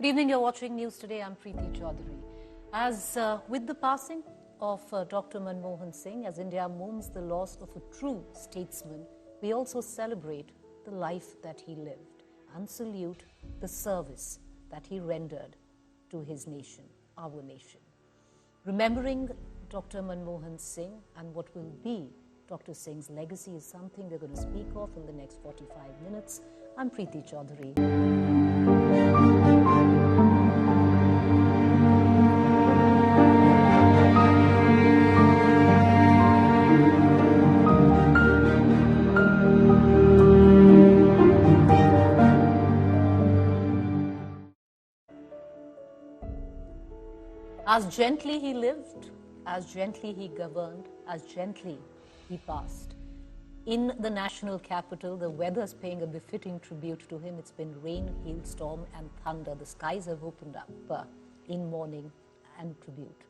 Good evening, you're watching News Today. I'm Preeti Choudhury. As with the passing of Dr. Manmohan Singh, as India mourns the loss of a true statesman, we also celebrate the life that he lived and salute the service that he rendered to his nation, our nation. Remembering Dr. Manmohan Singh and what will be Dr. Singh's legacy is something we're going to speak of in the next 45 minutes. I'm Preeti Choudhury. As gently he lived, as gently he governed, as gently he passed. In the national capital, the weather's paying a befitting tribute to him. It's been rain, hailstorm, and thunder. The skies have opened up in mourning and tribute.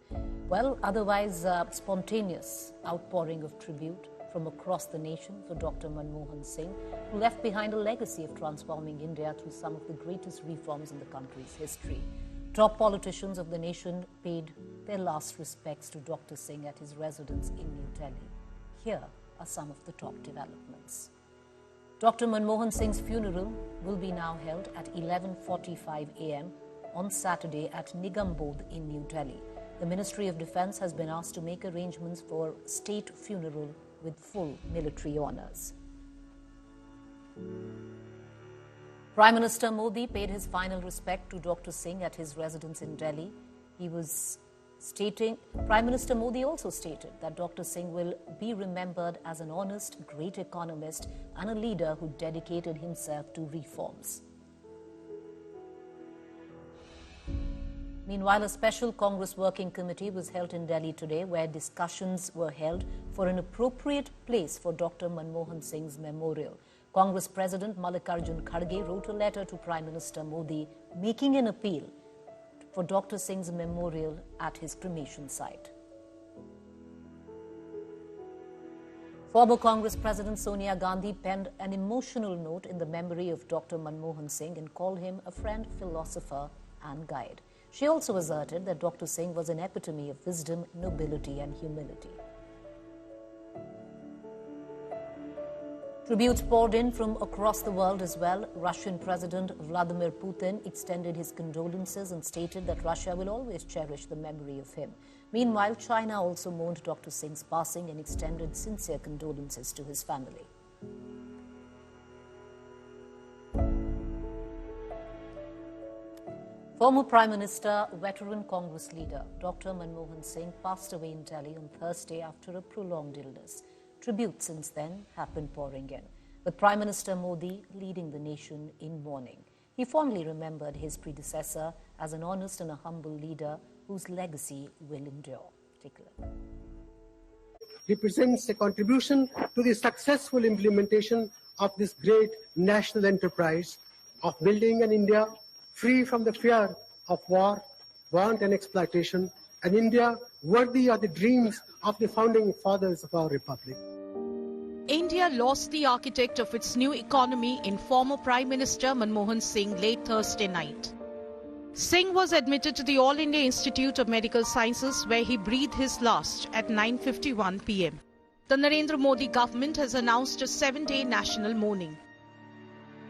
Well, otherwise, spontaneous outpouring of tribute from across the nation for Dr. Manmohan Singh, who left behind a legacy of transforming India through some of the greatest reforms in the country's history. Top politicians of the nation paid their last respects to Dr. Singh at his residence in New Delhi. Here are some of the top developments. Dr. Manmohan Singh's funeral will be now held at 11:45 a.m. on Saturday at Nigambodh in New Delhi. The Ministry of Defence has been asked to make arrangements for state funeral with full military honours. Prime Minister Modi paid his final respect to Dr. Singh at his residence in Delhi. Prime Minister Modi also stated that Dr. Singh will be remembered as an honest, great economist and a leader who dedicated himself to reforms. Meanwhile, a special Congress working committee was held in Delhi today where discussions were held for an appropriate place for Dr. Manmohan Singh's memorial. Congress President Mallikarjun Kharge wrote a letter to Prime Minister Modi making an appeal for Dr. Singh's memorial at his cremation site. Former Congress President Sonia Gandhi penned an emotional note in the memory of Dr. Manmohan Singh and called him a friend, philosopher and guide. She also asserted that Dr. Singh was an epitome of wisdom, nobility and humility. Tributes poured in from across the world as well. Russian President Vladimir Putin extended his condolences and stated that Russia will always cherish the memory of him. Meanwhile, China also mourned Dr. Singh's passing and extended sincere condolences to his family. Former Prime Minister, veteran Congress leader Dr. Manmohan Singh passed away in Delhi on Thursday after a prolonged illness. Tributes since then have been pouring in, with Prime Minister Modi leading the nation in mourning. He fondly remembered his predecessor as an honest and a humble leader whose legacy will endure. Take a look. Represents a contribution to the successful implementation of this great national enterprise of building an India free from the fear of war, want and exploitation, an India worthy of the dreams of the founding fathers of our republic. India lost the architect of its new economy in former Prime Minister Manmohan Singh late Thursday night. Singh was admitted to the All India Institute of Medical Sciences where he breathed his last at 9:51 p.m. The Narendra Modi government has announced a 7-day national mourning.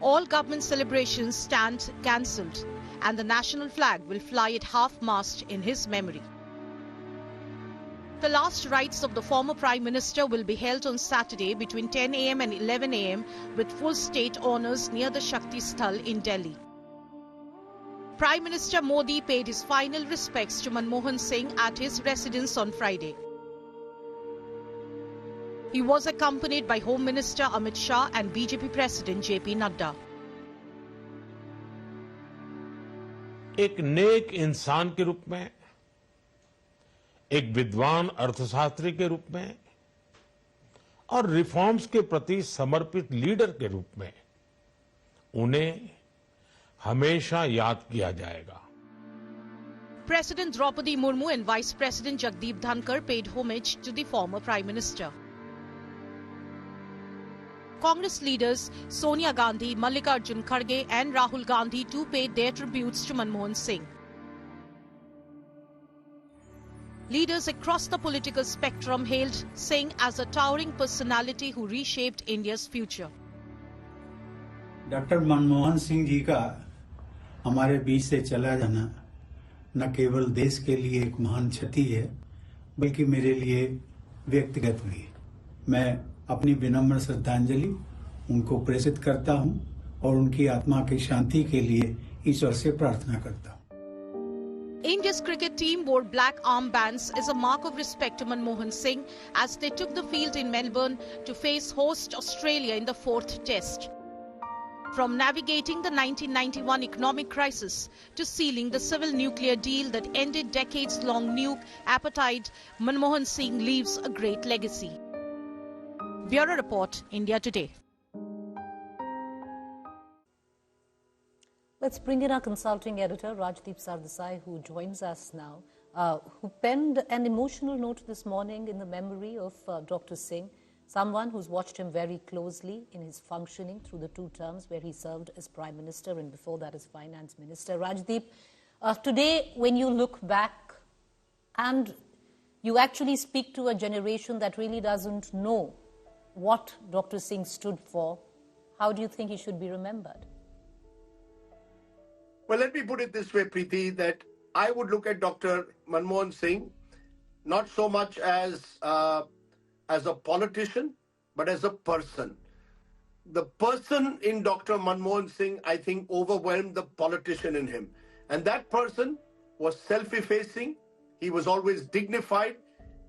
All government celebrations stand cancelled and the national flag will fly at half-mast in his memory. The last rites of the former Prime Minister will be held on Saturday between 10 a.m. and 11 a.m. with full state honours near the Shakti Sthal in Delhi. Prime Minister Modi paid his final respects to Manmohan Singh at his residence on Friday. He was accompanied by Home Minister Amit Shah and BJP President JP Nadda. एक नेक इंसान के रूप में, एक विद्वान अर्थशास्त्री के रूप में और रिफॉर्म्स के प्रति समर्पित लीडर के रूप में उन्हें हमेशा याद किया जाएगा. President Draupadi Murmu and Vice President Jagdeep Dhankar paid homage to the former Prime Minister. Congress leaders Sonia Gandhi, Mallikarjun Kharge and Rahul Gandhi too paid their tributes to Manmohan Singh. Leaders across the political spectrum hailed Singh as a towering personality who reshaped India's future. Doctor Manmohan Singh ji का हमारे बीच से चला जाना न केवल देश के लिए एक महान क्षति है, बल्कि मेरे लिए व्यक्तिगत भी। मैं अपनी विनम्र श्रद्धांजलि उनको प्रेषित करता हूं और उनकी आत्मा की शांति के लिए ईश्वर से प्रार्थना करता हूं। India's cricket team wore black armbands as a mark of respect to Manmohan Singh as they took the field in Melbourne to face host Australia in the 4th Test. From navigating the 1991 economic crisis to sealing the civil nuclear deal that ended decades-long nuke appetite, Manmohan Singh leaves a great legacy. Bureau Report, India Today. Let's bring in our consulting editor, Rajdeep Sardesai, who joins us now, who penned an emotional note this morning in the memory of Dr. Singh, someone who's watched him very closely in his functioning through the 2 terms where he served as Prime Minister and before that as Finance Minister. Rajdeep, today when you look back and you actually speak to a generation that really doesn't know what Dr. Singh stood for, how do you think he should be remembered? Well, let me put it this way, Preeti, that I would look at Dr. Manmohan Singh not so much as a politician, but as a person. The person in Dr. Manmohan Singh, I think, overwhelmed the politician in him. And that person was self-effacing, he was always dignified,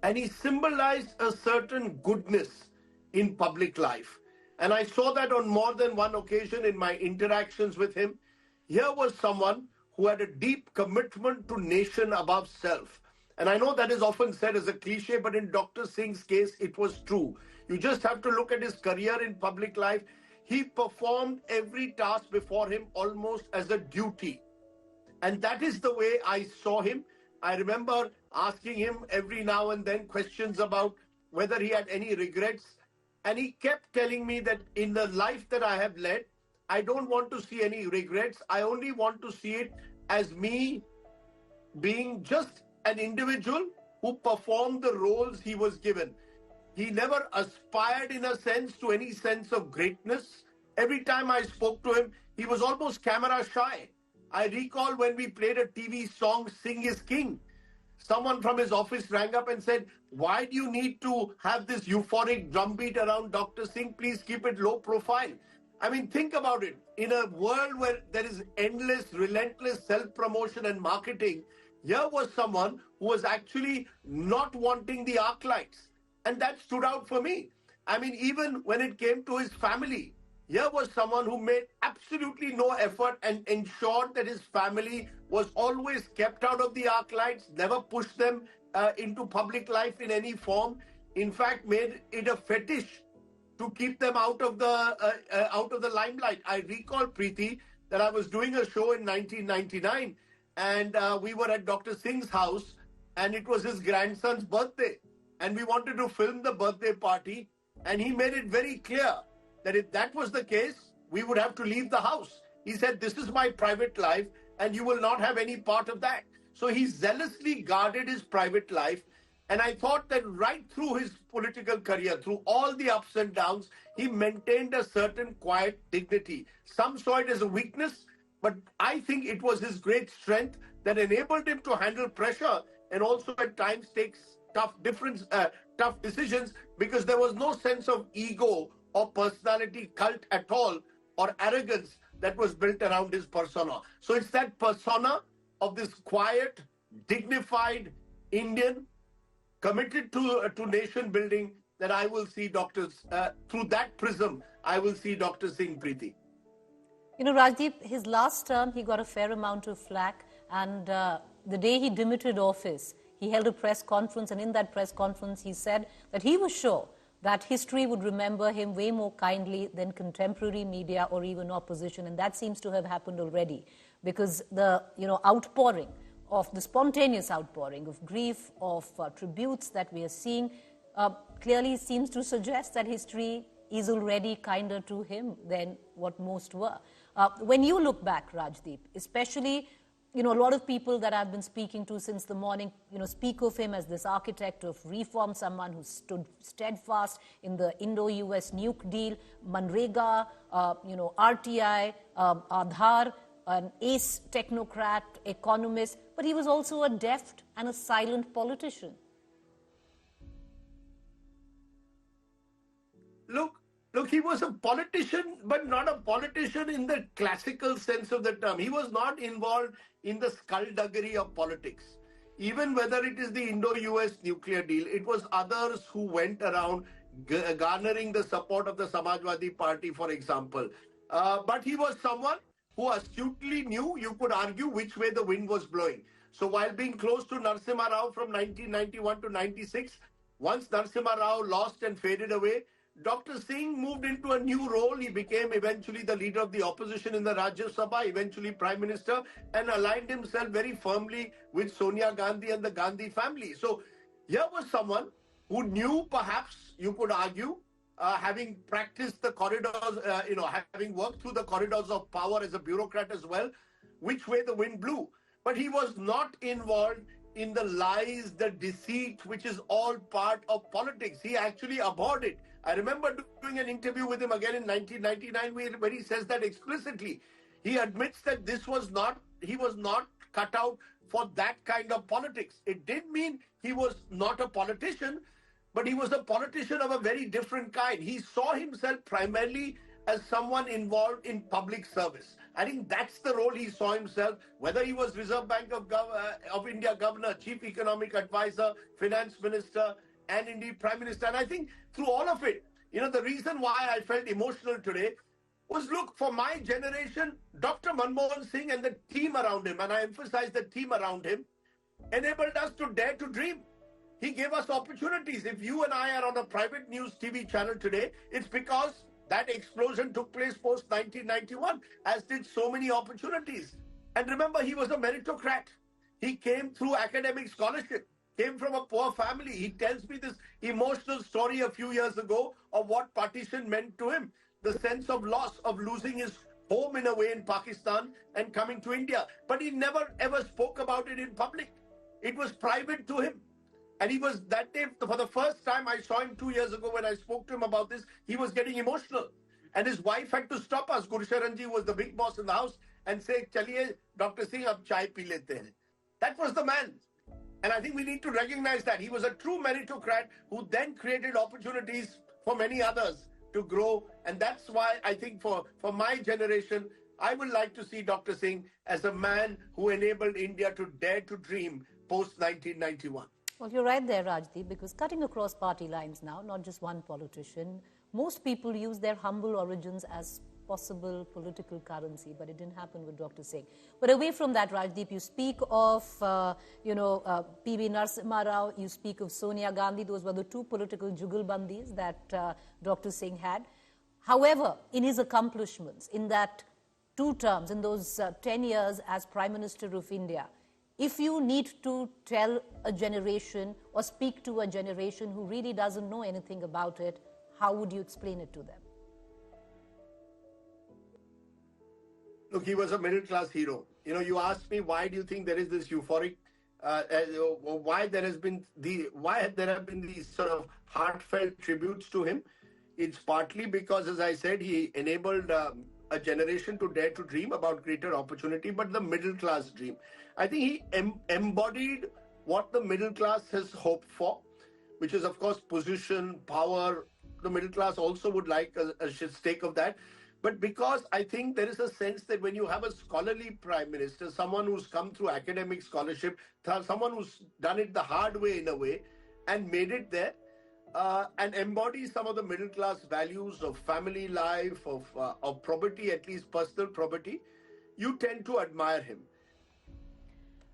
and he symbolized a certain goodness in public life. And I saw that on more than one occasion in my interactions with him. Here was someone who had a deep commitment to nation above self. And I know that is often said as a cliche, but in Dr. Singh's case, it was true. You just have to look at his career in public life. He performed every task before him almost as a duty. And that is the way I saw him. I remember asking him every now and then questions about whether he had any regrets. And he kept telling me that in the life that I have led, I don't want to see any regrets. I only want to see it as me being just an individual who performed the roles he was given. He never aspired, in a sense, to any sense of greatness. Every time I spoke to him, he was almost camera shy. I recall when we played a TV song, Singh is King. Someone from his office rang up and said, why do you need to have this euphoric drumbeat around Dr. Singh? Please keep it low profile. I mean, think about it. In a world where there is endless, relentless self-promotion and marketing, here was someone who was actually not wanting the arc lights. And that stood out for me. I mean, even when it came to his family, here was someone who made absolutely no effort and ensured that his family was always kept out of the arc lights, never pushed them into public life in any form. In fact, made it a fetish to keep them out of the limelight. I recall, Preeti, that I was doing a show in 1999 and we were at Dr. Singh's house and it was his grandson's birthday. And we wanted to film the birthday party and he made it very clear that if that was the case, we would have to leave the house. He said, this is my private life and you will not have any part of that. So he zealously guarded his private life. And I thought that right through his political career, through all the ups and downs, he maintained a certain quiet dignity. Some saw it as a weakness, but I think it was his great strength that enabled him to handle pressure and also at times take tough decisions because there was no sense of ego or personality cult at all or arrogance that was built around his persona. So it's that persona of this quiet, dignified Indian committed to nation building that I will see through that prism, I will see Dr. Singh, Preeti. You know, Rajdeep, his last term, he got a fair amount of flack. And the day he demitted office, he held a press conference. And in that press conference, he said that he was sure that history would remember him way more kindly than contemporary media or even opposition. And that seems to have happened already because the outpouring of the spontaneous outpouring of grief, of tributes that we are seeing clearly seems to suggest that history is already kinder to him than what most were. When you look back, Rajdeep, especially, a lot of people that I've been speaking to since the morning, speak of him as this architect of reform, someone who stood steadfast in the Indo-US nuke deal, NREGA, RTI, Aadhaar, an ace technocrat, economist, but he was also a deft and a silent politician. Look, he was a politician, but not a politician in the classical sense of the term. He was not involved in the skullduggery of politics. Even whether it is the Indo-US nuclear deal, it was others who went around garnering the support of the Samajwadi Party, for example. But he was someone who astutely knew, you could argue, which way the wind was blowing. So while being close to Narasimha Rao from 1991 to 96, once Narasimha Rao lost and faded away, Dr. Singh moved into a new role. He became eventually the leader of the opposition in the Rajya Sabha, eventually Prime Minister, and aligned himself very firmly with Sonia Gandhi and the Gandhi family. So here was someone who knew, perhaps you could argue, having practiced the corridors, having worked through the corridors of power as a bureaucrat as well, which way the wind blew. But he was not involved in the lies, the deceit, which is all part of politics. He actually abhorred it. I remember doing an interview with him again in 1999 where he says that explicitly. He admits that he was not cut out for that kind of politics. It didn't mean he was not a politician, but he was a politician of a very different kind. He saw himself primarily as someone involved in public service. I think that's the role he saw himself, whether he was Reserve Bank of India governor, chief economic advisor, finance minister, and indeed Prime Minister. And I think through all of it, the reason why I felt emotional today was, look, for my generation, Dr. Manmohan Singh and the team around him, and I emphasize the team around him, enabled us to dare to dream. He gave us opportunities. If you and I are on a private news TV channel today, it's because that explosion took place post 1991, as did so many opportunities. And remember, he was a meritocrat. He came through academic scholarship, came from a poor family. He tells me this emotional story a few years ago of what partition meant to him, the sense of loss, of losing his home in a way in Pakistan and coming to India. But he never ever spoke about it in public. It was private to him. And he was, that day, for the first time I saw him 2 years ago when I spoke to him about this, he was getting emotional. And his wife had to stop us. Gursharanji was the big boss in the house and say, "Chaliye, Dr. Singh, ab chai pi lete hain." That was the man. And I think we need to recognize that. He was a true meritocrat who then created opportunities for many others to grow. And that's why I think for my generation, I would like to see Dr. Singh as a man who enabled India to dare to dream post-1991. Well, you're right there, Rajdeep, because cutting across party lines now, not just one politician, most people use their humble origins as possible political currency, but it didn't happen with Dr. Singh. But away from that, Rajdeep, you speak of, P.V. Narasimha Rao, you speak of Sonia Gandhi. Those were the two political jugalbandis that Dr. Singh had. However, in his accomplishments, in that 2 terms, in those 10 years as Prime Minister of India, if you need to tell a generation or speak to a generation who really doesn't know anything about it, how would you explain it to them? Look, he was a middle-class hero. You asked me, why do you think there is this euphoric, why there have been these sort of heartfelt tributes to him? It's partly because, as I said, he enabled a generation to dare to dream about greater opportunity, but the middle-class dream. I think he embodied what the middle class has hoped for, which is, of course, position, power. The middle class also would like a stake of that. But because I think there is a sense that when you have a scholarly prime minister, someone who's come through academic scholarship, someone who's done it the hard way in a way and made it there, and embodies some of the middle class values of family life, of probity, at least personal probity, you tend to admire him.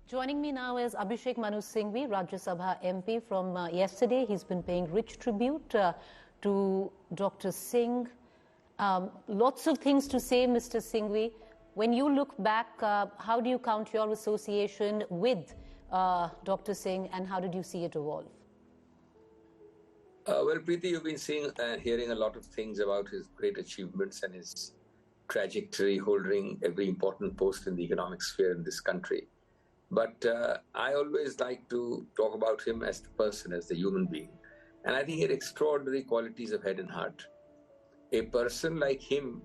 Joining me now is Abhishek Manu Singhvi, Rajya Sabha MP from yesterday. He's been paying rich tribute to Dr. Singh. Lots of things to say, Mr. Singhvi. When you look back, how do you count your association with Dr. Singh, and how did you see it evolve? Well, Preeti, you've been seeing and hearing a lot of things about his great achievements and his trajectory, holding every important post in the economic sphere in this country. But I always like to talk about him as the person, as the human being. And I think he had extraordinary qualities of head and heart. A person like him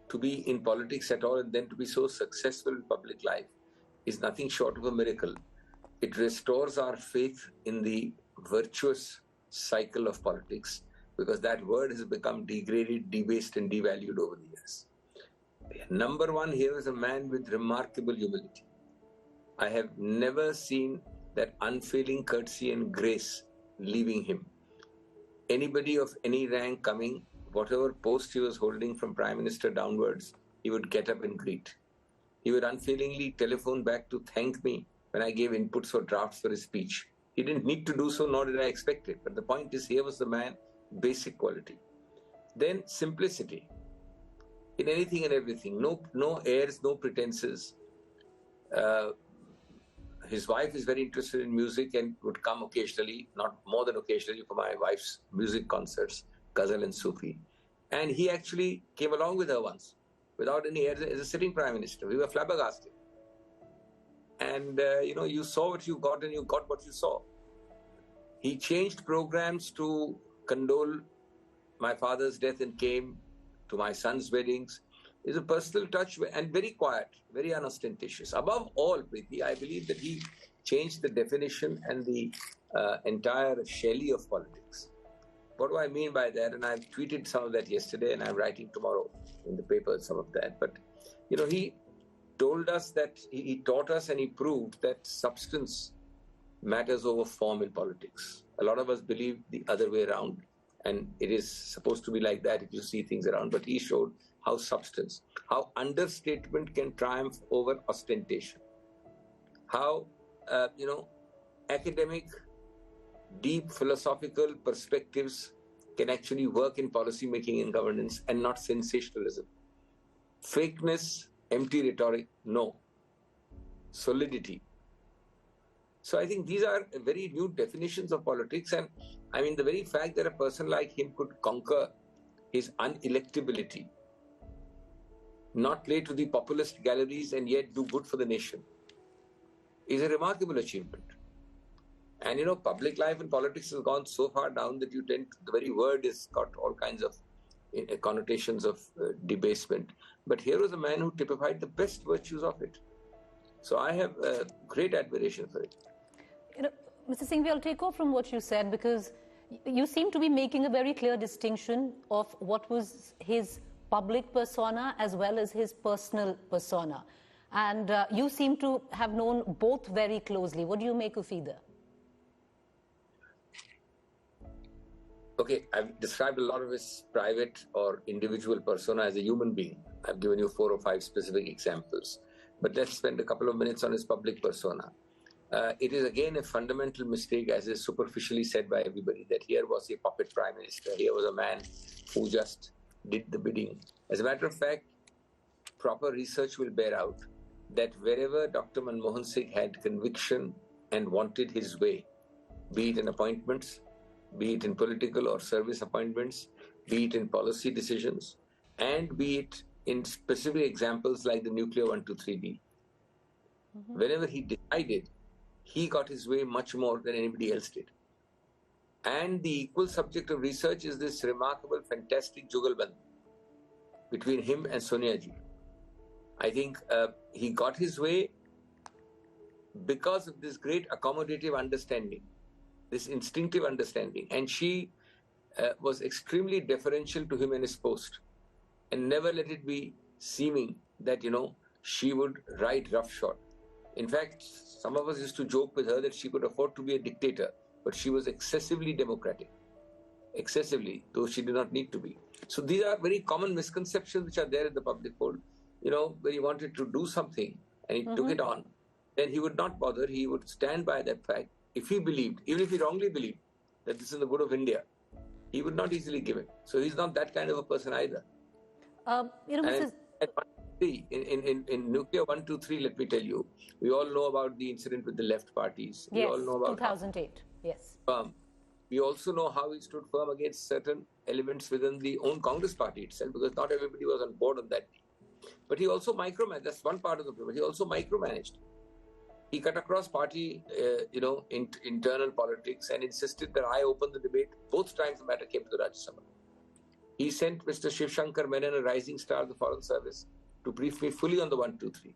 to be in politics at all and then to be so successful in public life is nothing short of a miracle. It restores our faith in the virtuous cycle of politics, because that word has become degraded, debased, and devalued over the years. Number one, here is a man with remarkable humility. I have never seen that unfailing courtesy and grace leaving him. Anybody of any rank coming, whatever post he was holding from Prime Minister downwards, he would get up and greet. He would unfailingly telephone back to thank me when I gave inputs or drafts for his speech. He didn't need to do so, nor did I expect it. But the point is, here was the man, basic quality. Then simplicity in anything and everything. No airs, no pretenses. His wife is very interested in music and would come occasionally, not more than occasionally, for my wife's music concerts, Ghazal and Sufi. And he actually came along with her once, without any airs, as a sitting Prime Minister. We were flabbergasted. And, you saw what you got and you got what you saw. He changed programs to condole my father's death and came to my son's weddings. It's a personal touch and very quiet, very unostentatious. Above all, Preeti, I believe that he changed the definition and the entire Shelley of politics. What do I mean by that? And I've tweeted some of that yesterday, and I'm writing tomorrow in the paper some of that. But, he told us that he taught us and he proved that substance matters over form in politics. A lot of us believe the other way around, and it is supposed to be like that if you see things around. But he showed how substance, how understatement can triumph over ostentation, how, academic, deep philosophical perspectives can actually work in policy making and governance and not sensationalism. Fakeness, empty rhetoric, no. Solidity. So I think these are very new definitions of politics. And I mean, the very fact that a person like him could conquer his unelectability, not play to the populist galleries and yet do good for the nation, is a remarkable achievement. And public life and politics has gone so far down that the very word has got all kinds of connotations of debasement. But here was a man who typified the best virtues of it. So I have great admiration for it. Mr. Singh, I'll take off from what you said, because you seem to be making a very clear distinction of what was his public persona as well as his personal persona. And you seem to have known both very closely. What do you make of either? Okay, I've described a lot of his private or individual persona as a human being. I've given you 4 or 5 specific examples. But let's spend a couple of minutes on his public persona. It is again a fundamental mistake, as is superficially said by everybody, that here was a puppet prime minister. Here was a man who just did the bidding. As a matter of fact, proper research will bear out that wherever Dr. Manmohan Singh had conviction and wanted his way, be it in appointments, be it in political or service appointments, be it in policy decisions, and be it in specific examples like the nuclear 123B. Whenever he decided, he got his way much more than anybody else did. And the equal subject of research is this remarkable, fantastic jugalband between him and Sonia ji. I think he got his way because of this great accommodative understanding, this instinctive understanding. And she was extremely deferential to him and his post, and never let it be seeming that, she would ride roughshod. In fact, some of us used to joke with her that she could afford to be a dictator, but she was excessively democratic. Excessively, though she did not need to be. So these are very common misconceptions which are there in the public fold. When he wanted to do something and he took it on, then he would not bother. He would stand by that fact. If he believed, even if he wrongly believed, that this is the good of India, he would not easily give it. So he's not that kind of a person either. In nuclear 123, let me tell you, we all know about the incident with the left parties. Yes, we all know about 2008. Yes. we also know how he stood firm against certain elements within the own Congress party itself, because not everybody was on board on that. But he also micromanaged. That's one part of the problem. He also micromanaged. He cut across party, internal politics and insisted that I open the debate both times the matter came to the Rajya Sabha. He sent Mr. Shiv Shankar Menon, a rising star of the Foreign Service, to brief me fully on the 1, 2, 3.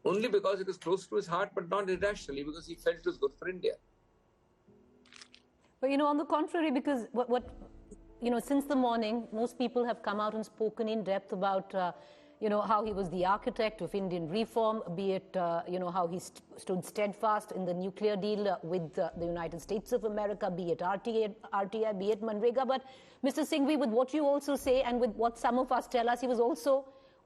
Only because it was close to his heart, but not irrationally, because he felt it was good for India. But, on the contrary, because since the morning, most people have come out and spoken in depth about, how he was the architect of Indian reform, be it, how he stood steadfast in the nuclear deal with the United States of America, be it RTI, be it NREGA. But Mr. Singhvi, with what you also say and with what some of us tell us, he was also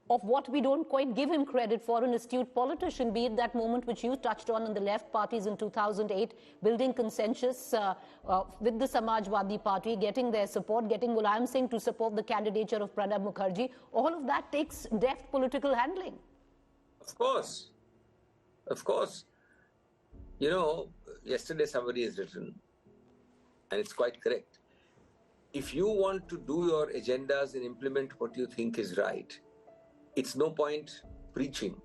of what we don't quite give him credit for, an astute politician, be it that moment which you touched on in the left parties in 2008, building consensus with the Samajwadi Party, getting their support, getting Mulayam Singh to support the candidature of Pranab Mukherjee. All of that takes deft political handling. Of course. Of course. Yesterday somebody has written, and it's quite correct. If you want to do your agendas and implement what you think is right, it's no point preaching.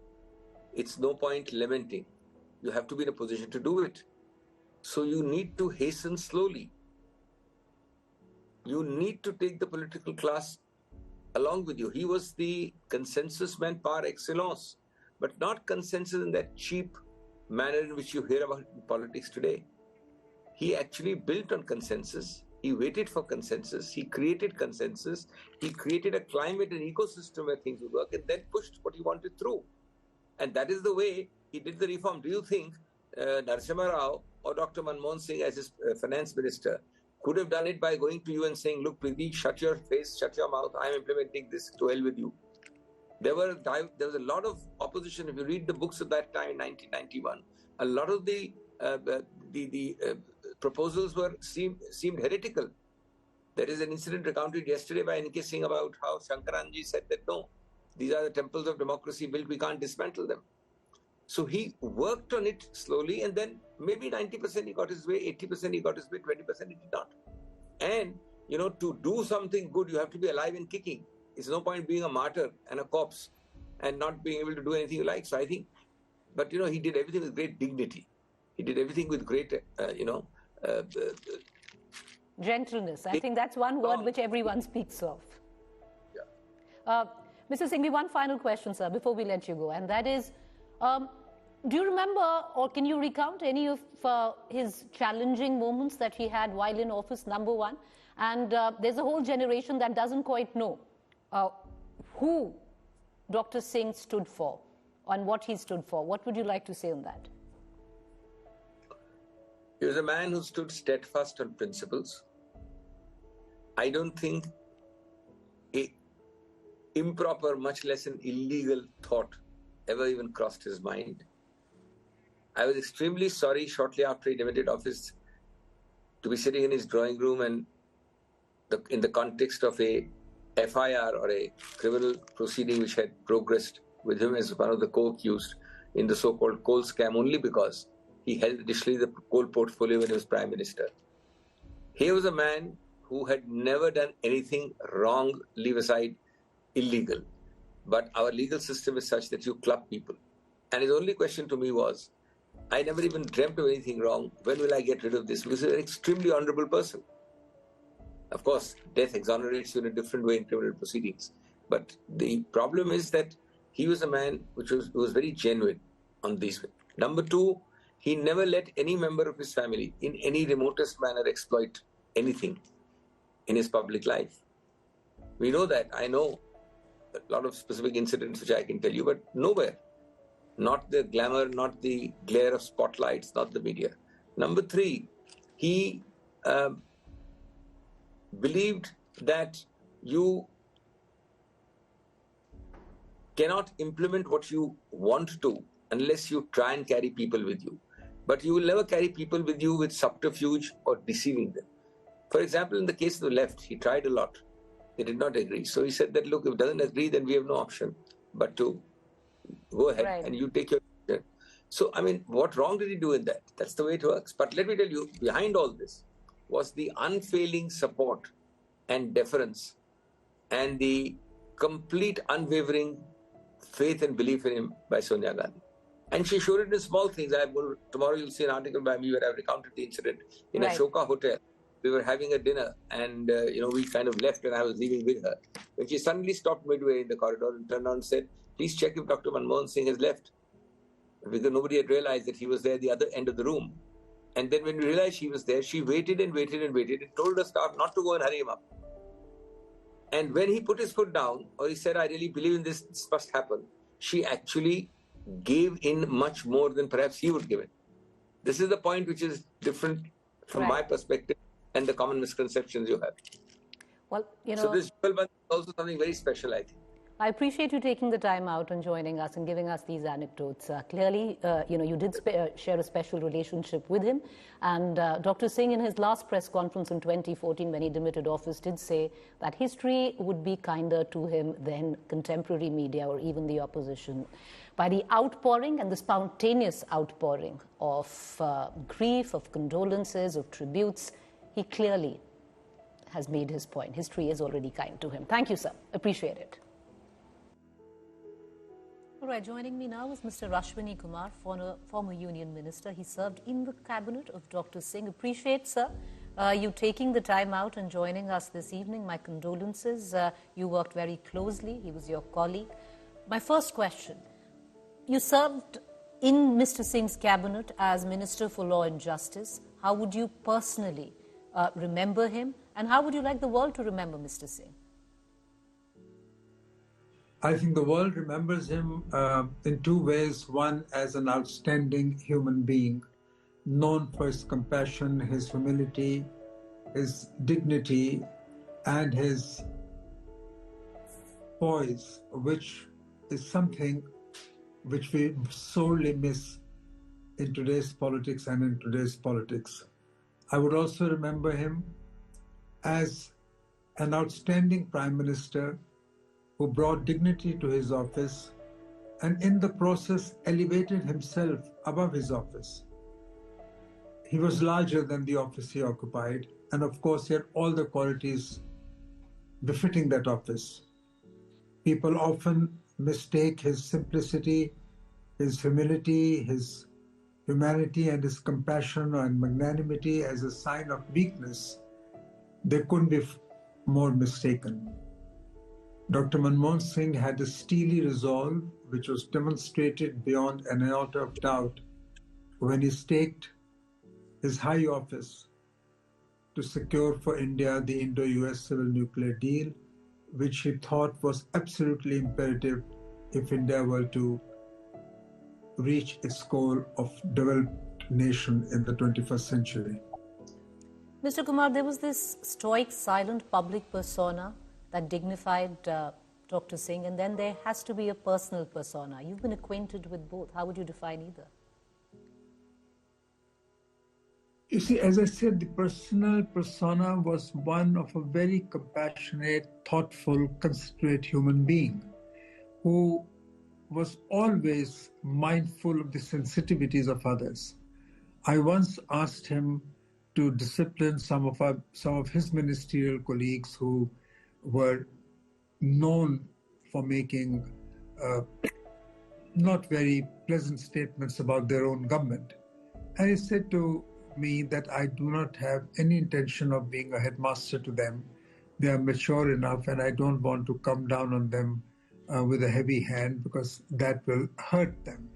It's no point lamenting. You have to be in a position to do it. So you need to hasten slowly. You need to take the political class along with you. He was the consensus man par excellence, but not consensus in that cheap manner in which you hear about in politics today. He actually built on consensus. He waited for consensus. He created consensus. He created a climate and ecosystem where things would work and then pushed what he wanted through. And that is the way he did the reform. Do you think Narasimha Rao or Dr. Manmohan Singh as his finance minister could have done it by going to you and saying, look, Preeti, shut your face, shut your mouth. I'm implementing this, to hell with you. There was a lot of opposition. If you read the books of that time in 1991, a lot of the proposals seemed heretical. There is an incident recounted yesterday by N.K. Singh about how Shankaranji said that no, these are the temples of democracy built, we can't dismantle them. So he worked on it slowly, and then maybe 90% he got his way, 80% he got his way, 20% he did not. And, to do something good, you have to be alive and kicking. It's no point being a martyr and a corpse and not being able to do anything you like. So I think, but he did everything with great dignity. He did everything with great, gentleness. I think that's one word which everyone speaks of. Yeah. Mr. Singhvi, one final question, sir, before we let you go, and that is, do you remember or can you recount any of his challenging moments that he had while in office, number one? And there's a whole generation that doesn't quite know who Dr. Singh stood for and what he stood for. What would you like to say on that? He was a man who stood steadfast on principles. I don't think an improper, much less an illegal thought ever even crossed his mind. I was extremely sorry shortly after he demitted office to be sitting in his drawing room and in the context of a FIR or a criminal proceeding which had progressed with him as one of the co-accused in the so-called coal scam only because he held additionally the coal portfolio when he was Prime Minister. He was a man who had never done anything wrong, leave aside illegal. But our legal system is such that you club people. And his only question to me was, I never even dreamt of anything wrong. When will I get rid of this? Because he's an extremely honorable person. Of course, death exonerates you in a different way in criminal proceedings. But the problem is that he was a man who was very genuine on these. Number two, he never let any member of his family in any remotest manner exploit anything in his public life. We know that. I know a lot of specific incidents which I can tell you, but nowhere. Not the glamour, not the glare of spotlights, not the media. Number three, he believed that you cannot implement what you want to unless you try and carry people with you. But you will never carry people with you with subterfuge or deceiving them. For example, in the case of the left, he tried a lot. They did not agree. So he said that, look, if it doesn't agree, then we have no option but to go ahead and you take your decision. So, I mean, what wrong did he do in that? That's the way it works. But let me tell you, behind all this, was the unfailing support and deference and the complete unwavering faith and belief in him by Sonia Gandhi. And she showed it in small things. Tomorrow you'll see an article by me where I've recounted the incident in Right. Ashoka Hotel. We were having a dinner and, we kind of left and I was leaving with her. When she suddenly stopped midway in the corridor and turned around and said, please check if Dr. Manmohan Singh has left. Because nobody had realized that he was there at the other end of the room. And then when we realized he was there, she waited and waited and waited and told the staff not to go and hurry him up. And when he put his foot down, or he said, I really believe in this, this must happen, she actually gave in much more than perhaps he would give in. This is the point which is different from my perspective and the common misconceptions you have. Well, So this Jugal Band is also something very special, I think. I appreciate you taking the time out and joining us and giving us these anecdotes. Clearly, you did share a special relationship with him. And Dr. Singh, in his last press conference in 2014, when he demitted office, did say that history would be kinder to him than contemporary media or even the opposition. By the outpouring and the spontaneous outpouring of grief, of condolences, of tributes, he clearly has made his point. History is already kind to him. Thank you, sir. Appreciate it. All right, joining me now is Mr. Ashwini Kumar, former Union Minister. He served in the cabinet of Dr. Singh. Appreciate, sir, you taking the time out and joining us this evening. My condolences. You worked very closely. He was your colleague. My first question, you served in Mr. Singh's cabinet as Minister for Law and Justice. How would you personally remember him? And how would you like the world to remember Mr. Singh? I think the world remembers him in two ways. One, as an outstanding human being, known for his compassion, his humility, his dignity, and his poise, which is something which we sorely miss in today's politics and in today's politics. I would also remember him as an outstanding Prime Minister who brought dignity to his office and in the process elevated himself above his office. He was larger than the office he occupied, and of course he had all the qualities befitting that office. People often mistake his simplicity, his humility, his humanity and his compassion and magnanimity as a sign of weakness. They couldn't be more mistaken. Dr. Manmohan Singh had a steely resolve which was demonstrated beyond an iota of doubt when he staked his high office to secure for India the Indo-US civil nuclear deal, which he thought was absolutely imperative if India were to reach its goal of developed nation in the 21st century. Mr. Kumar, there was this stoic, silent public persona that dignified Dr. Singh, and then there has to be a personal persona. You've been acquainted with both. How would you define either? You see, as I said, the personal persona was one of a very compassionate, thoughtful, considerate human being who was always mindful of the sensitivities of others. I once asked him to discipline some of his ministerial colleagues who were known for making not very pleasant statements about their own government. And he said to me that I do not have any intention of being a headmaster to them. They are mature enough and I don't want to come down on them with a heavy hand because that will hurt them.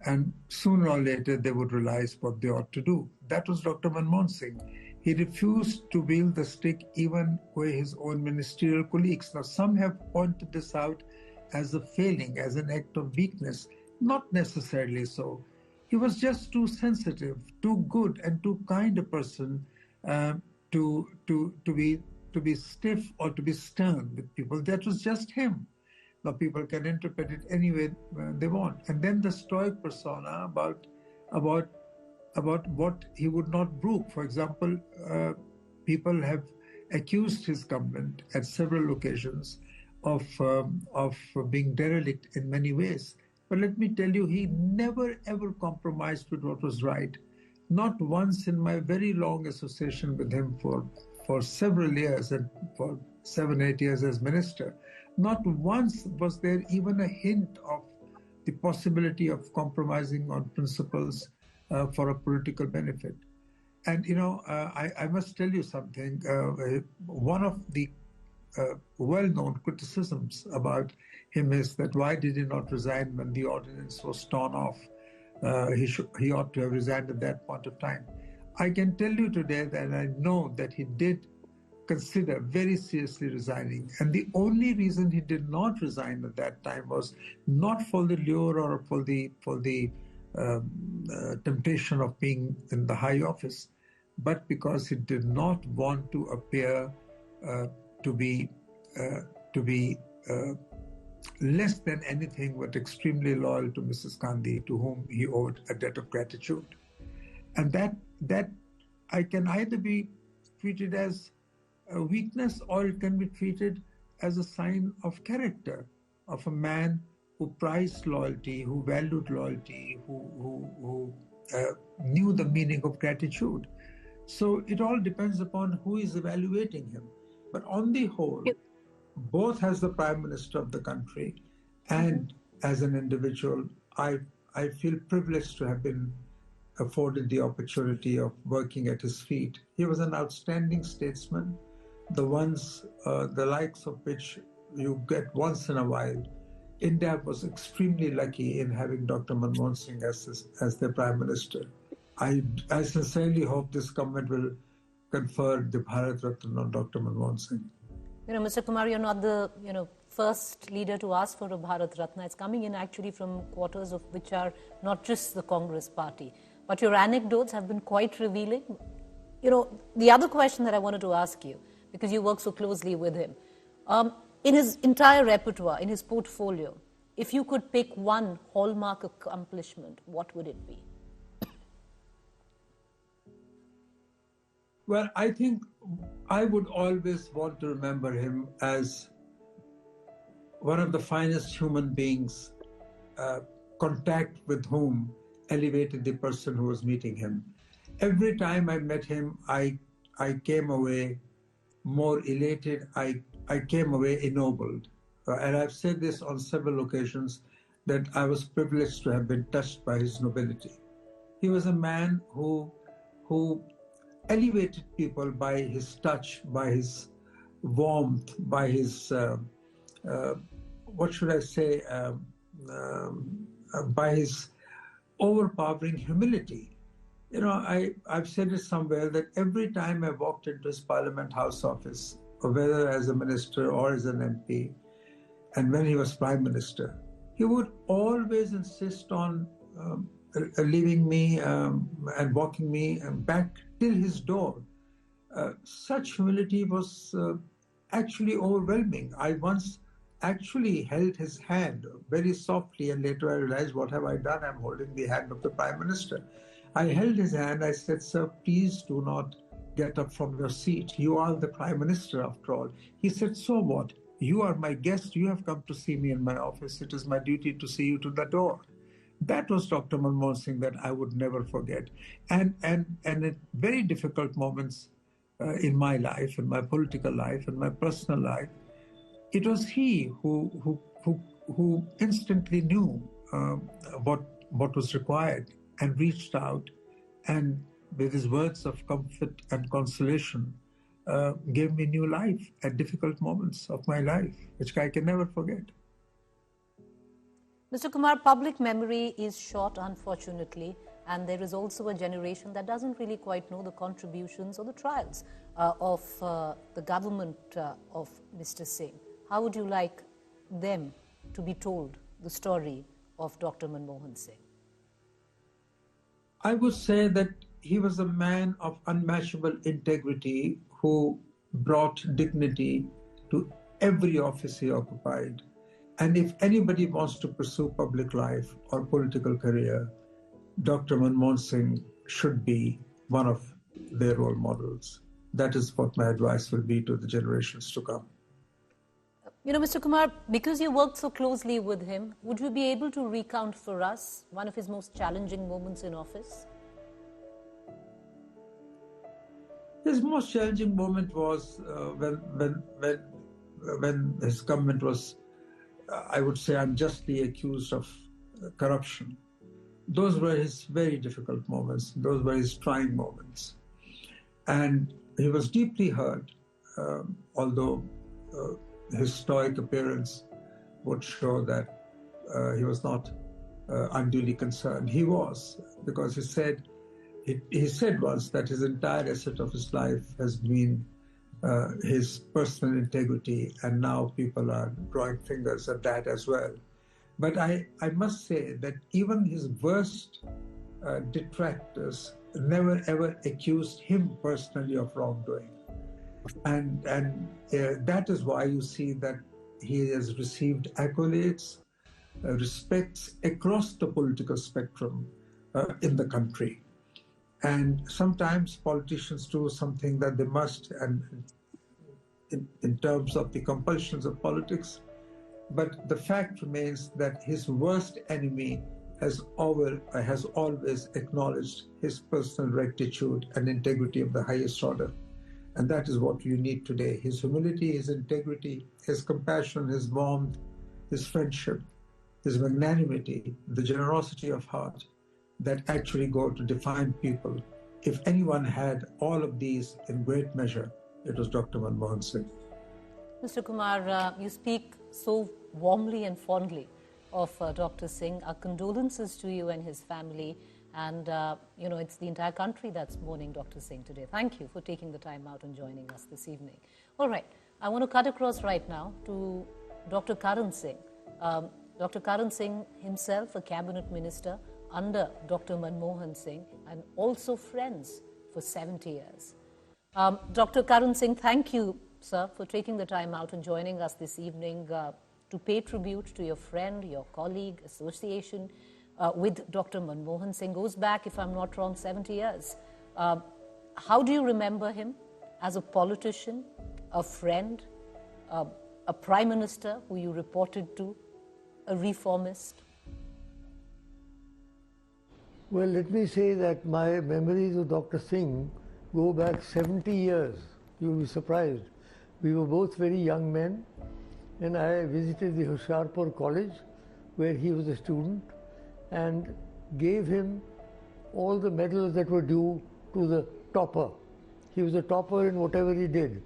And sooner or later they would realize what they ought to do. That was Dr. Manmohan Singh. He refused to wield the stick even with his own ministerial colleagues. Now, some have pointed this out as a failing, as an act of weakness. Not necessarily so. He was just too sensitive, too good and too kind a person to be stiff or to be stern with people. That was just him. Now, people can interpret it any way they want. And then the stoic persona about what he would not brook. For example, people have accused his government at several occasions of being derelict in many ways. But let me tell you, he never ever compromised with what was right. Not once in my very long association with him for several years and for 7-8 years as minister, not once was there even a hint of the possibility of compromising on principles for a political benefit. And, I must tell you something. One of the well-known criticisms about him is that why did he not resign when the ordinance was torn off? He ought to have resigned at that point of time. I can tell you today that I know that he did consider very seriously resigning. And the only reason he did not resign at that time was not for the lure or for the temptation of being in the high office, but because he did not want to appear to be less than anything but extremely loyal to Mrs. Gandhi, to whom he owed a debt of gratitude. And that I can either be treated as a weakness or it can be treated as a sign of character of a man who prized loyalty, who valued loyalty, who knew the meaning of gratitude. So it all depends upon who is evaluating him. But on the whole, both as the Prime Minister of the country and as an individual, I feel privileged to have been afforded the opportunity of working at his feet. He was an outstanding statesman, the likes of which you get once in a while. India was extremely lucky in having Dr. Manmohan Singh as their Prime Minister. I sincerely hope this government will confer the Bharat Ratna on Dr. Manmohan Singh. Mr. Kumar, you're not the first leader to ask for a Bharat Ratna. It's coming in actually from quarters of which are not just the Congress party. But your anecdotes have been quite revealing. The other question that I wanted to ask you, because you work so closely with him, in his entire repertoire, in his portfolio, if you could pick one hallmark accomplishment, what would it be? Well, I think I would always want to remember him as one of the finest human beings, contact with whom elevated the person who was meeting him. Every time I met him, I came away more elated, I came away ennobled. And I've said this on several occasions, that I was privileged to have been touched by his nobility. He was a man who elevated people by his touch, by his warmth, by his, by his overpowering humility. I've said it somewhere that every time I walked into his Parliament House office, or whether as a minister or as an MP, and when he was Prime Minister, he would always insist on leaving me and walking me back till his door. Such humility was actually overwhelming. I once actually held his hand very softly, and later I realized, what have I done? I'm holding the hand of the Prime Minister. I held his hand. I said, "Sir, please do not get up from your seat. You are the Prime Minister after all." He said, "So what? You are my guest. You have come to see me in my office. It is my duty to see you to the door." That was Dr. Manmohan Singh that I would never forget. And at very difficult moments in my life, in my political life, in my personal life, it was he who instantly knew what was required and reached out, and with his words of comfort and consolation, gave me new life at difficult moments of my life, which I can never forget. Mr. Kumar, public memory is short, unfortunately, and there is also a generation that doesn't really quite know the contributions or the trials of the government of Mr. Singh. How would you like them to be told the story of Dr. Manmohan Singh? I would say that he was a man of unmatchable integrity who brought dignity to every office he occupied. And if anybody wants to pursue public life or political career, Dr. Manmohan Singh should be one of their role models. That is what my advice will be to the generations to come. Mr. Kumar, because you worked so closely with him, would you be able to recount for us one of his most challenging moments in office? His most challenging moment was when his government was, I would say, unjustly accused of corruption. Those were his very difficult moments. Those were his trying moments. And he was deeply hurt, although his stoic appearance would show that he was not unduly concerned. He was, because he said once that his entire asset of his life has been his personal integrity, and now people are drawing fingers at that as well. But I must say that even his worst detractors never ever accused him personally of wrongdoing. And that is why you see that he has received accolades, respects across the political spectrum in the country. And sometimes politicians do something that they must, and in terms of the compulsions of politics. But the fact remains that his worst enemy has always acknowledged his personal rectitude and integrity of the highest order. And that is what you need today. His humility, his integrity, his compassion, his warmth, his friendship, his magnanimity, the generosity of heart that actually go to define people. If anyone had all of these in great measure, it was Dr. Manmohan Singh. Mr. Kumar, you speak so warmly and fondly of Dr. Singh. Our condolences to you and his family. And, it's the entire country that's mourning Dr. Singh today. Thank you for taking the time out and joining us this evening. All right, I want to cut across right now to Dr. Karan Singh. Dr. Karan Singh himself, a cabinet minister under Dr. Manmohan Singh, and also friends for 70 years. Dr. Karan Singh, thank you, sir, for taking the time out and joining us this evening to pay tribute to your friend, your colleague, association with Dr. Manmohan Singh. Goes back, if I'm not wrong, 70 years. How do you remember him as a politician, a friend, a prime minister who you reported to, a reformist? Well, let me say that my memories of Dr. Singh go back 70 years. You'll be surprised. We were both very young men, and I visited the Hoshiarpur College, where he was a student, and gave him all the medals that were due to the topper. He was a topper in whatever he did.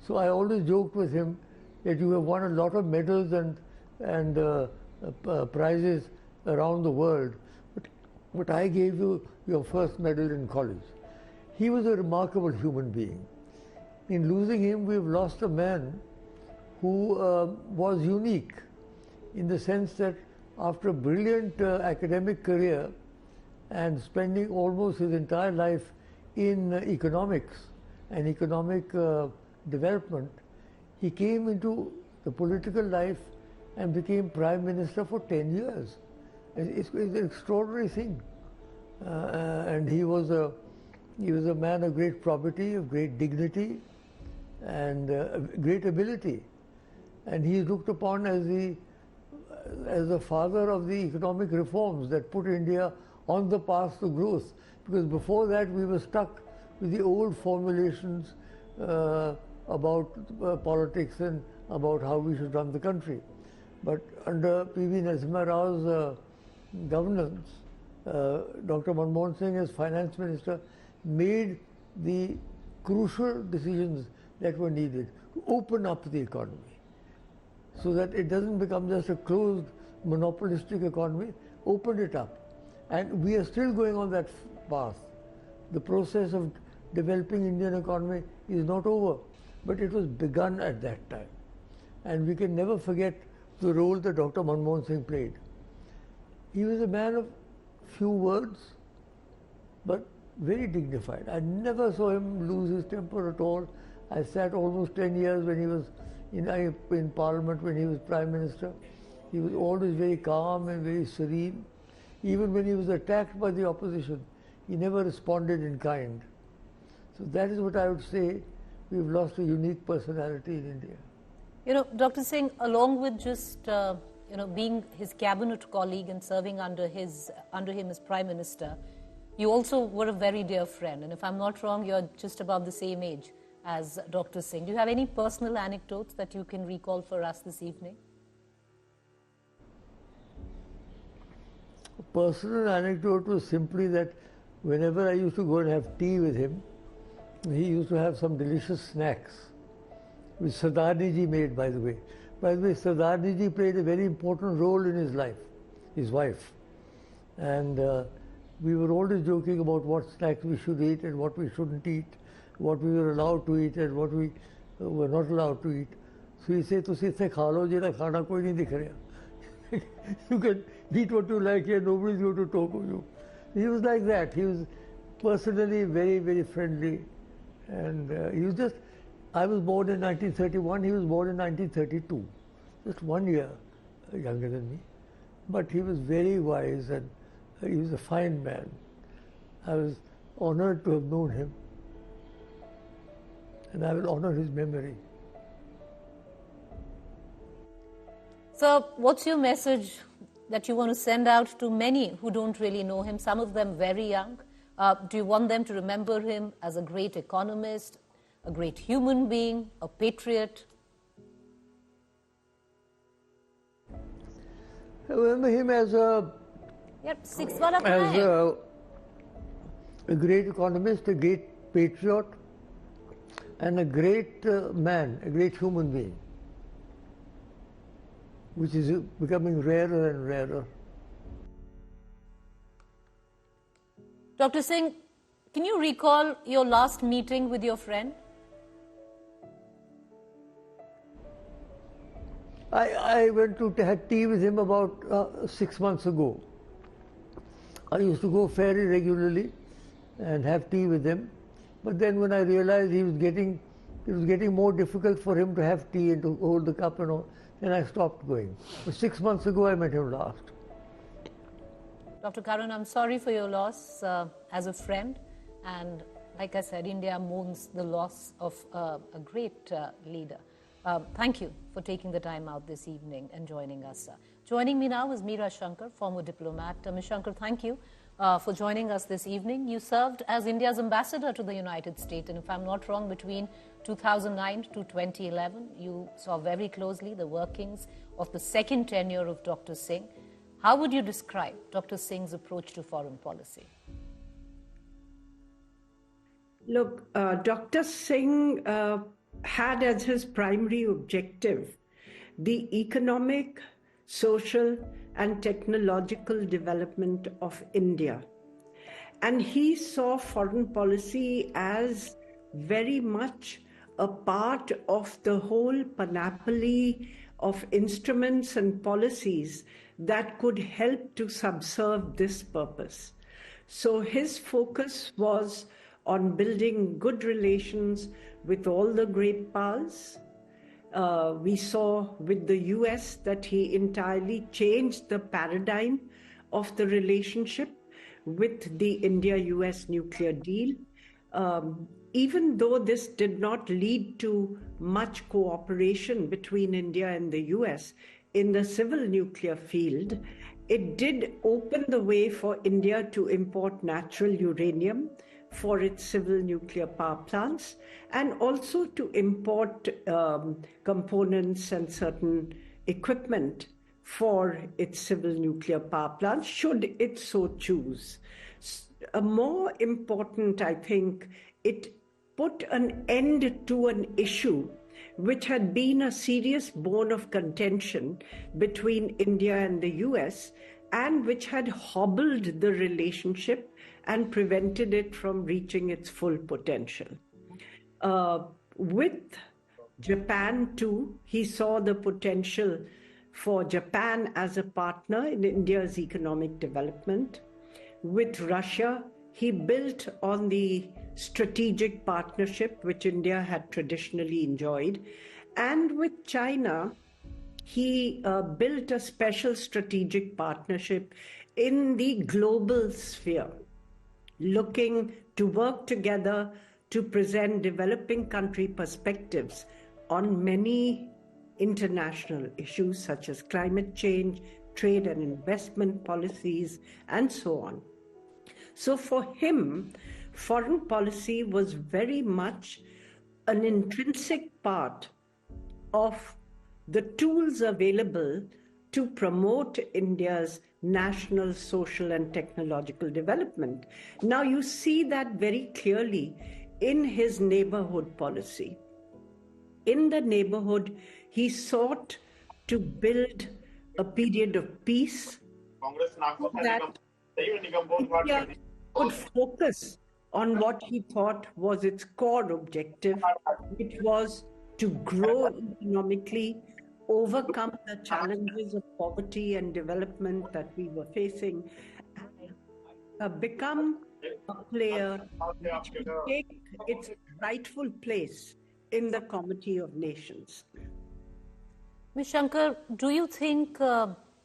So I always joked with him that you have won a lot of medals and prizes around the world, but I gave you your first medal in college. He was a remarkable human being. In losing him, we've lost a man who was unique in the sense that after a brilliant academic career and spending almost his entire life in economics and economic development, he came into the political life and became Prime Minister for 10 years. It's an extraordinary thing. And he was a man of great probity, of great dignity, and great ability. And he is looked upon as the father of the economic reforms that put India on the path to growth. Because before that we were stuck with the old formulations about politics and about how we should run the country. But under P.V. Narasimha Rao's governance, Dr. Manmohan Singh as finance minister made the crucial decisions that were needed to open up the economy so that it doesn't become just a closed monopolistic economy. Opened it up, and we are still going on that path. The process of developing Indian economy is not over, but it was begun at that time, and we can never forget the role that Dr. Manmohan Singh played. He was a man of few words, but very dignified. I never saw him lose his temper at all. I sat almost 10 years when he was in Parliament, when he was Prime Minister. He was always very calm and very serene. Even when he was attacked by the opposition, he never responded in kind. So that is what I would say. We've lost a unique personality in India. You know, Dr. Singh, along with just being his cabinet colleague and serving under him as Prime Minister, you also were a very dear friend, and if I'm not wrong, you're just about the same age as Dr. Singh. Do you have any personal anecdotes that you can recall for us this evening? A personal anecdote was simply that whenever I used to go and have tea with him, he used to have some delicious snacks, which Sardarji ji made, by the way. By the way, Sardarji ji played a very important role in his life, his wife. And we were always joking about what snacks we should eat and what we shouldn't eat, what we were allowed to eat and what we were not allowed to eat. So he said, "Tusi ithe kha lo, jera khana koi nahi dikh raha." You can eat what you like here, nobody's going to talk of you. He was like that. He was personally very, very friendly. And he was just, I was born in 1931, he was born in 1932. Just 1 year younger than me. But he was very wise and he was a fine man. I was honored to have known him. And I will honor his memory. So, what's your message that you want to send out to many who don't really know him, some of them very young? Do you want them to remember him as a great economist, a great human being, a patriot? I remember him as a great economist, a great patriot, and a great man, a great human being, which is becoming rarer and rarer. Dr. Singh, can you recall your last meeting with your friend? I went to have tea with him about 6 months ago. I used to go fairly regularly and have tea with him. But then when I realized it was getting more difficult for him to have tea and to hold the cup and all, then I stopped going. But 6 months ago I met him last. Dr. Karun, I'm sorry for your loss as a friend. And like I said, India mourns the loss of a great leader. Thank you for taking the time out this evening and joining us. Joining me now is Meera Shankar, former diplomat. Ms. Shankar, thank you for joining us this evening. You served as India's ambassador to the United States, and if I'm not wrong, between 2009 to 2011, you saw very closely the workings of the second tenure of Dr. Singh. How would you describe Dr. Singh's approach to foreign policy? Look, Dr. Singh had as his primary objective the economic, social, and technological development of India. And he saw foreign policy as very much a part of the whole panoply of instruments and policies that could help to subserve this purpose. So his focus was on building good relations with all the great powers. We saw with the US that he entirely changed the paradigm of the relationship with the India-US nuclear deal. Even though this did not lead to much cooperation between India and the US in the civil nuclear field, it did open the way for India to import natural uranium for its civil nuclear power plants, and also to import components and certain equipment for its civil nuclear power plants, should it so choose. More important, I think, it put an end to an issue which had been a serious bone of contention between India and the US, and which had hobbled the relationship and prevented it from reaching its full potential. With Japan too, he saw the potential for Japan as a partner in India's economic development. With Russia, he built on the strategic partnership which India had traditionally enjoyed. And with China, he built a special strategic partnership in the global sphere, looking to work together to present developing country perspectives on many international issues such as climate change, trade and investment policies, and so on. So for him, foreign policy was very much an intrinsic part of the tools available to promote India's national, social, and technological development. Now you see that very clearly in his neighborhood policy. In the neighborhood, he sought to build a period of peace so that India could focus on what he thought was its core objective, which was to grow economically, overcome the challenges of poverty and development that we were facing, and become a player which could take its rightful place in the Comity of Nations. Ms. Shankar, do you think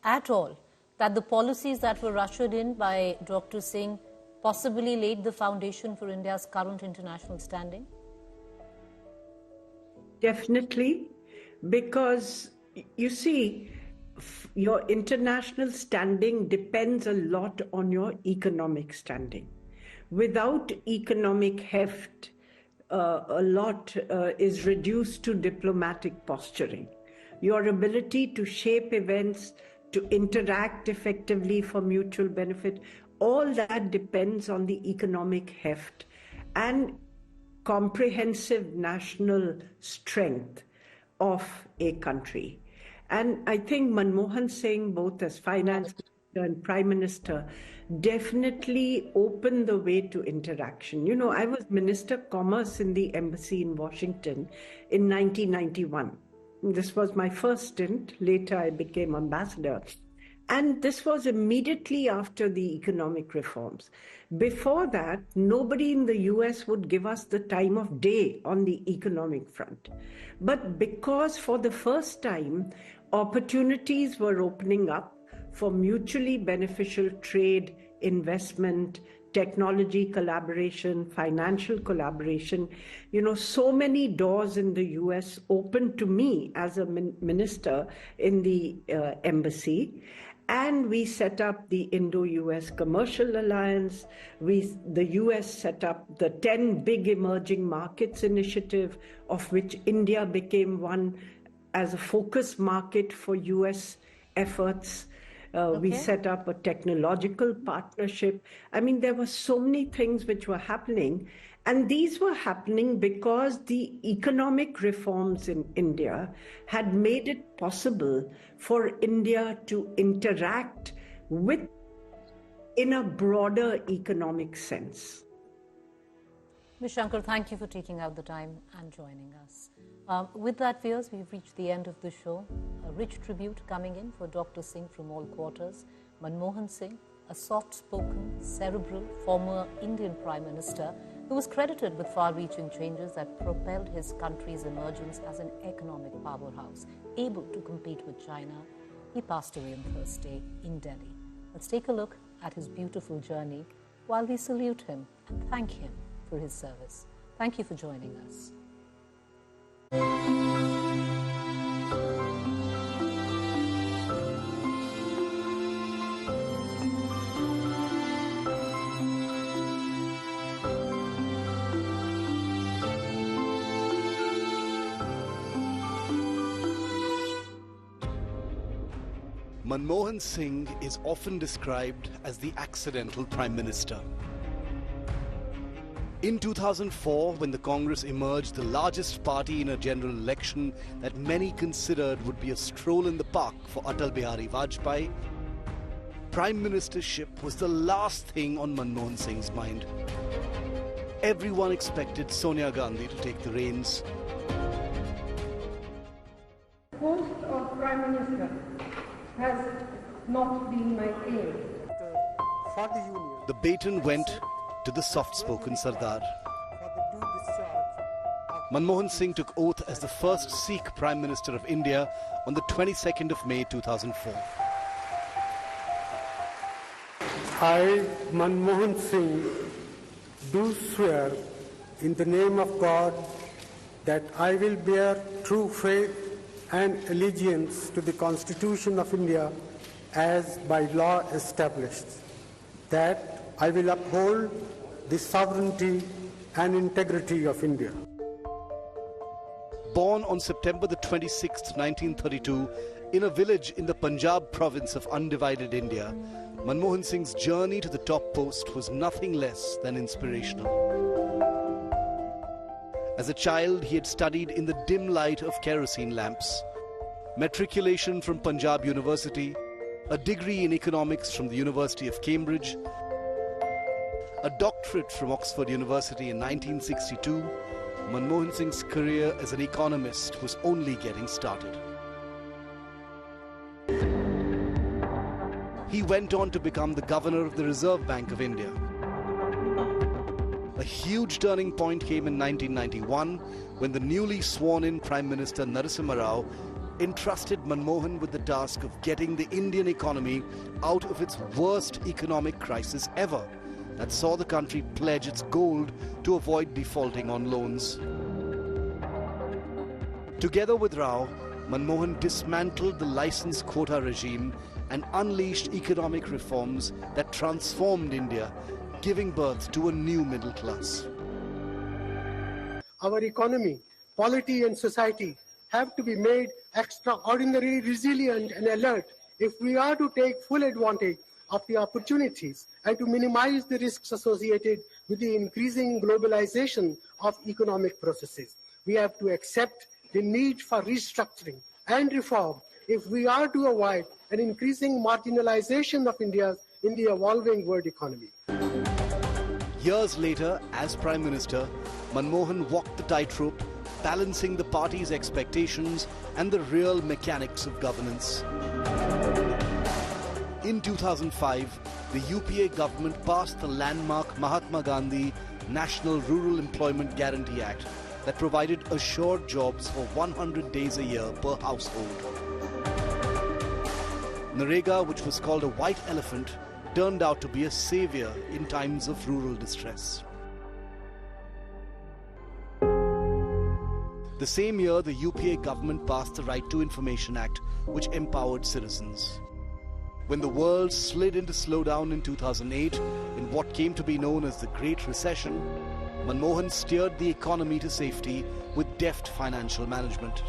at all that the policies that were ushered in by Dr. Singh possibly laid the foundation for India's current international standing? Definitely, because you see, your international standing depends a lot on your economic standing. Without economic heft, a lot is reduced to diplomatic posturing. Your ability to shape events, to interact effectively for mutual benefit, all that depends on the economic heft and comprehensive national strength of a country. And I think Manmohan Singh, both as finance minister and prime minister, definitely opened the way to interaction. You know, I was Minister of Commerce in the embassy in Washington in 1991. This was my first stint. Later, I became ambassador. And this was immediately after the economic reforms. Before that, nobody in the US would give us the time of day on the economic front. But because for the first time, opportunities were opening up for mutually beneficial trade, investment, technology collaboration, financial collaboration, you know, so many doors in the US opened to me as a minister in the embassy. And we set up the Indo-US Commercial Alliance. The US set up the 10 Big Emerging Markets Initiative, of which India became one as a focus market for US efforts. We set up a technological partnership. I mean, there were so many things which were happening. And these were happening because the economic reforms in India had made it possible for India to interact with in a broader economic sense. Ms. Shankar, thank you for taking out the time and joining us. With that, viewers, we've reached the end of the show. A rich tribute coming in for Dr. Singh from all quarters. Manmohan Singh, a soft-spoken, cerebral, former Indian Prime Minister who was credited with far-reaching changes that propelled his country's emergence as an economic powerhouse, able to compete with China. He passed away on Thursday in Delhi. Let's take a look at his beautiful journey while we salute him and thank him for his service. Thank you for joining us. Manmohan Singh is often described as the accidental Prime Minister. In 2004, when the Congress emerged the largest party in a general election that many considered would be a stroll in the park for Atal Bihari Vajpayee, Prime Ministership was the last thing on Manmohan Singh's mind. Everyone expected Sonia Gandhi to take the reins. The post of Prime Minister has not been my aim. The baton went to the soft-spoken Sardar. Manmohan Singh took oath as the first Sikh Prime Minister of India on the 22nd of May 2004. I, Manmohan Singh, do swear in the name of God that I will bear true faith and allegiance to the Constitution of India as by law established, that I will uphold the sovereignty and integrity of India. Born on September the 26th, 1932, in a village in the Punjab province of undivided India, Manmohan Singh's journey to the top post was nothing less than inspirational. As a child, he had studied in the dim light of kerosene lamps. Matriculation from Punjab University, a degree in economics from the University of Cambridge, a doctorate from Oxford University in 1962, Manmohan Singh's career as an economist was only getting started. He went on to become the governor of the Reserve Bank of India. A huge turning point came in 1991 when the newly sworn-in Prime Minister Narasimha Rao entrusted Manmohan with the task of getting the Indian economy out of its worst economic crisis ever, that saw the country pledge its gold to avoid defaulting on loans. Together with Rao, Manmohan dismantled the license quota regime and unleashed economic reforms that transformed India, giving birth to a new middle class. Our economy, polity and society have to be made extraordinarily resilient and alert if we are to take full advantage of the opportunities and to minimize the risks associated with the increasing globalization of economic processes. We have to accept the need for restructuring and reform if we are to avoid an increasing marginalization of India in the evolving world economy. Years later, as Prime Minister, Manmohan walked the tightrope, balancing the party's expectations and the real mechanics of governance. In 2005, the UPA government passed the landmark Mahatma Gandhi National Rural Employment Guarantee Act that provided assured jobs for 100 days a year per household. NREGA, which was called a white elephant, turned out to be a savior in times of rural distress. The same year, the UPA government passed the Right to Information Act, which empowered citizens. When the world slid into slowdown in 2008, in what came to be known as the Great Recession, Manmohan steered the economy to safety with deft financial management.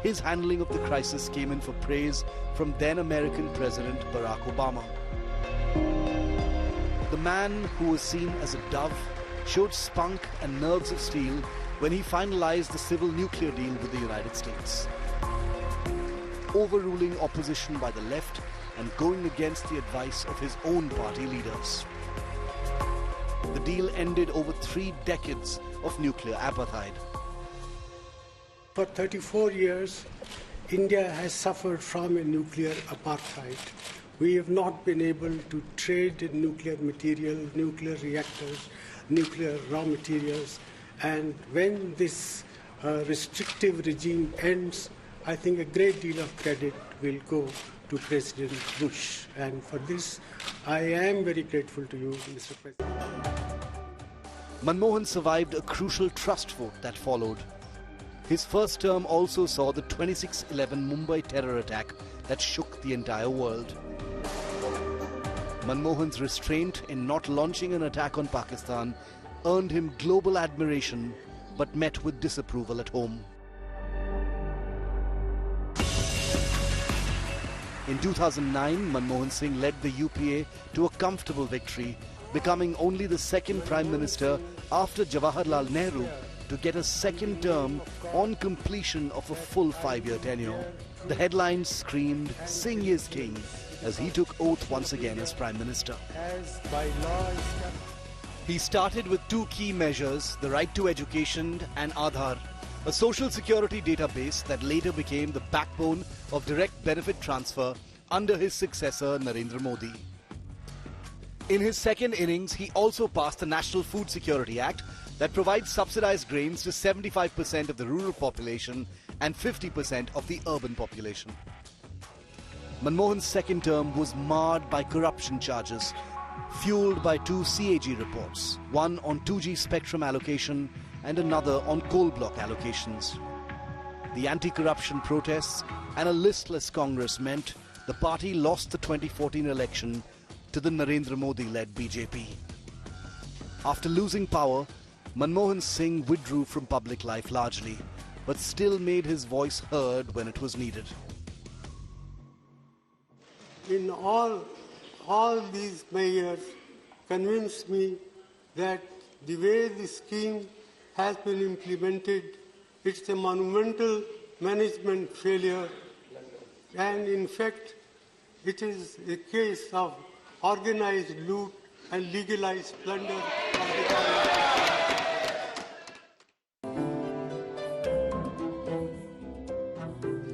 His handling of the crisis came in for praise from then-American President Barack Obama. The man who was seen as a dove showed spunk and nerves of steel when he finalized the civil nuclear deal with the United States. Overruling opposition by the left and going against the advice of his own party leaders. The deal ended over 3 decades of nuclear apartheid. For 34 years, India has suffered from a nuclear apartheid. We have not been able to trade in nuclear material, nuclear reactors, nuclear raw materials. And when this restrictive regime ends, I think a great deal of credit will go to President Bush. And for this, I am very grateful to you, Mr. President. Manmohan survived a crucial trust vote that followed. His first term also saw the 26/11 Mumbai terror attack that shook the entire world. Manmohan's restraint in not launching an attack on Pakistan earned him global admiration, but met with disapproval at home. In 2009, Manmohan Singh led the UPA to a comfortable victory, becoming only the second Prime Minister after Jawaharlal Nehru to get a second term on completion of a full 5-year tenure. The headlines screamed, "Singh is King," as he took oath once again as Prime Minister. He started with 2 key measures, the right to education and Aadhaar, a social security database that later became the backbone of direct benefit transfer under his successor Narendra Modi. In his second innings, he also passed the National Food Security Act that provides subsidized grains to 75% of the rural population and 50% of the urban population. Manmohan's second term was marred by corruption charges, fueled by 2 CAG reports, one on 2G spectrum allocation and another on coal block allocations. The anti-corruption protests and a listless Congress meant the party lost the 2014 election, to the Narendra Modi-led BJP. After losing power, Manmohan Singh withdrew from public life largely, but still made his voice heard when it was needed. In all these measures convinced me that the way the scheme has been implemented, it's a monumental management failure, and in fact, it is a case of organized loot and legalized plunder of the government.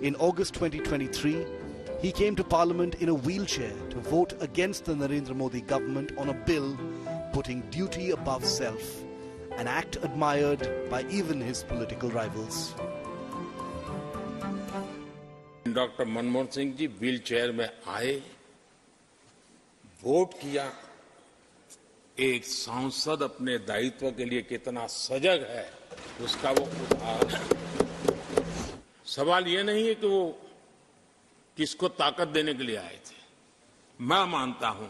In August 2023, he came to Parliament in a wheelchair to vote against the Narendra Modi government on a bill putting duty above self, an act admired by even his political rivals. Doctor Manmohan Singh ji wheel chair में आए, vote किया। एक सांसद अपने दायित्व के लिए कितना सजग है, उसका वो उदाहरण है। सवाल ये नहीं है कि वो किसको ताकत देने के लिए आए थे। मैं मानता हूं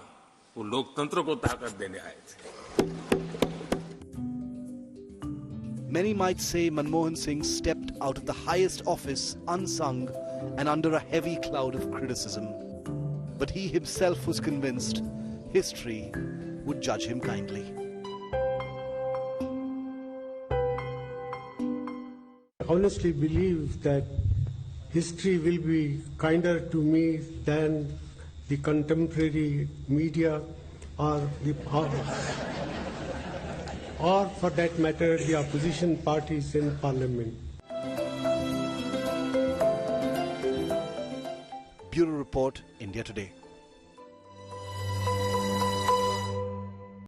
वो लोकतंत्र को ताकत देने आए थे। Many might say Manmohan Singh stepped out of the highest office unsung and under a heavy cloud of criticism. But he himself was convinced history would judge him kindly. I honestly believe that history will be kinder to me than the contemporary media or for that matter the opposition parties in Parliament. Bureau Report, India Today.